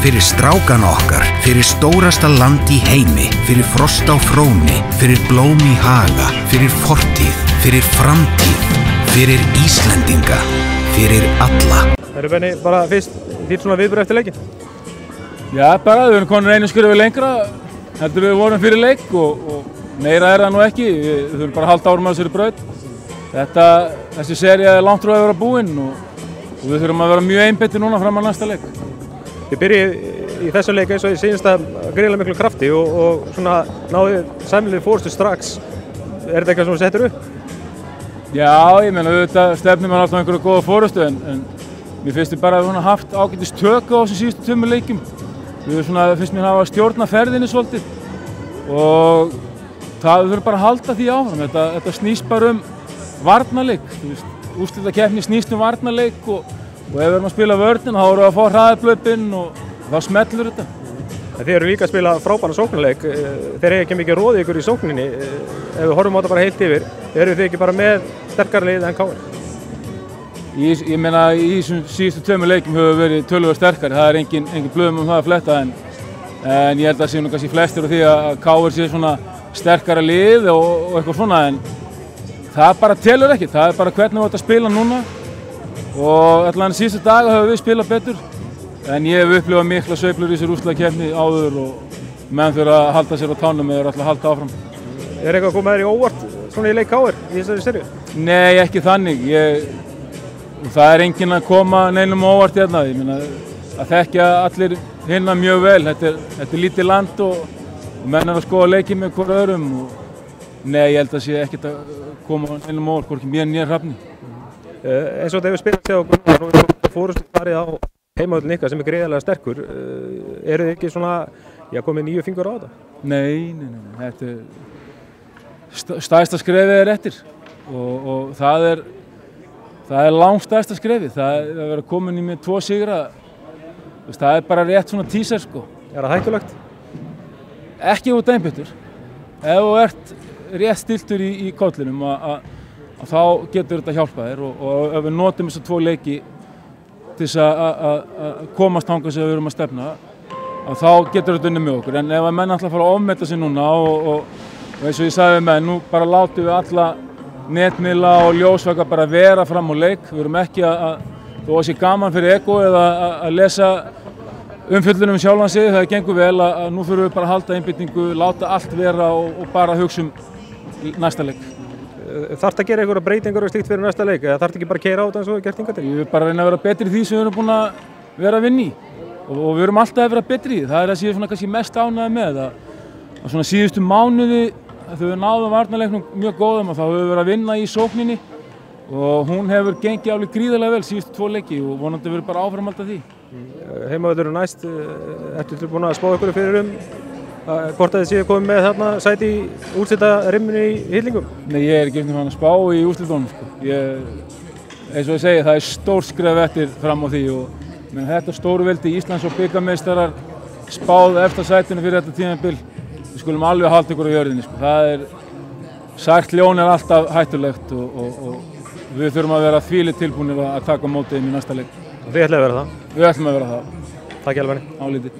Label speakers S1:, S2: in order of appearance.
S1: Fyrir strákana okkar, fyrir stórasta land í heimi, fyrir frost á fróni, fyrir blóm í haga, fyrir fortíð, fyrir framtíð, fyrir Íslendinga, fyrir alla.
S2: Það eru Benni bara fyrst þitt svona viðbrögð eftir leikinn?
S3: Já, bara við erum komin einu skrefi lengra heldur við vorum fyrir leik og meira það nú ekki. Við þurfum bara að halda áfram á þessari braut. Þessi sería er langt frá að vera búinn og við þurfum að vera mjög einbeittir núna fram á næsta leik.
S2: Þið byrjið í þessum leik eins og ég sýnist að gríðarlega miklu krafti og svona náðu sæmilegri forystu strax. Er þetta eitthvað sem þú settir upp?
S3: Já, ég meina auðvitað stefnum við alltaf einhverju góða forystu en mér finnst við bara að við haft ágætis tök á þessum síðustu 2 leikjum. Við finnst mér hafa stjórnað ferðinni svolítið og við þurfum bara að halda því áfram. Þetta snýst bara varnarleik. Úrslitakeppni snýst varnarleik og ef við erum að spila vörnin þá erum við að fá hraðablöpinn og þá smellur þetta.
S2: Þið eru líka að spila frábæran sóknarleik. Þeir eiga ekki mikið roði ykkur í sókninni. Ef við horfum á þetta bara heilt yfir, eru þið ekki bara með sterkara lið en KR?
S3: Ég meina í þessum síðustu 2 leikjum höfum við verið töluvert sterkari. Það er engin blöðum það að fletta en ég held að séu nú kannski flestir á því að KR sé svona sterkara lið og eitthvað svona en það bara telur ekki. Það er bara hvernig við ætlum að spila núna og allan síðustu daga höfum við spilað betur en ég hef upplifað mikla sveiflur í þessari úrslitakeppni áður og menn þurfa að halda sér á tánum eða ætla að halda áfram.
S2: Er eitthvað að koma þér í óvart svona í leik KR í þessari seríu?
S3: Nei, ekki þannig. Það er enginn að koma neinum óvart hérna. Ég meina að þekkja allir hinna mjög vel. Þetta er lítið land og menn er að skoða leikið með hver öðrum og nei, ég held að sé ekkert að koma neinum óvart, hvorki mér né Hrafni.
S2: Eins og þetta hefur spilað sig á Gunnar og við fórustu farið á heimavöllin ykkar sem er gríðarlega sterkur. Eru þið ekki svona, komið 9 fingur á þetta?
S3: Nei. Þetta er stærsta skrefið er eftir og það er langstærsta skrefið. Það er að vera komin í með 2 sigra. Það er bara rétt svona tíser sko.
S2: Er það hættulegt?
S3: Ekki út einbyttur. Ef þú ert rétt stiltur í kollinum þá getur þetta hjálpað þér og ef við notum þessa 2 leiki til þess að komast þangað sem við erum að stefna þá getur þetta unnið með okkur. En ef að menn ætla að fara að ofmeta sig núna og eins og ég sagði við menn, nú bara látum við alla netmiðla og ljósvaka bara vera fram á leik. Við erum ekki þó að sé gaman fyrir ego eða að lesa umfjöllunum sjálfan sig, það gengur vel að nú þurfum við bara að halda einbeitingu, láta allt vera og bara hugsa næsta leik.
S2: Þarftu að gera einhverja breytingar og slíkt fyrir næsta leik eða þarftu ekki bara að keyra á þetta eins og gert hingað til?
S3: Ég vil bara reyna að vera betri í því sem við erum búin að vera að vinna í og við erum alltaf að vera betri í því. Það er það sem ég er kannski mest ánægður með að svona síðustu mánuði þegar við náðum varnarleiknum mjög góðum og þá höfum við verið að vinna í sókninni og hún hefur gengið alveg gríðarlega vel síðustu 2 leiki og vonandi verður bara áframhald af því.
S2: Heimavöllurinn næst, ertu búin að spá ykkur fyrir hvort að þið séu komið með þarna sæti í úrslitarimmunni í Hillingum? Nei, ég er ekki að spá í úrslitunum sko. Eins og ég segi, það er stór skref eftir fram á því og þetta stórveldi Íslands og bikarmeistarar spáð eftir sætinu fyrir þetta tímabil. Við skulum alveg halda ykkur á jörðinni sko. Það er sært ljón er alltaf hættulegt og við þurfum að vera þvílið tilbúinir að taka á móti þeim í næsta leik. Og þið ætlið að vera það?
S3: Við ætlum að vera það.
S2: Takk hjá Benni.
S3: Álítið.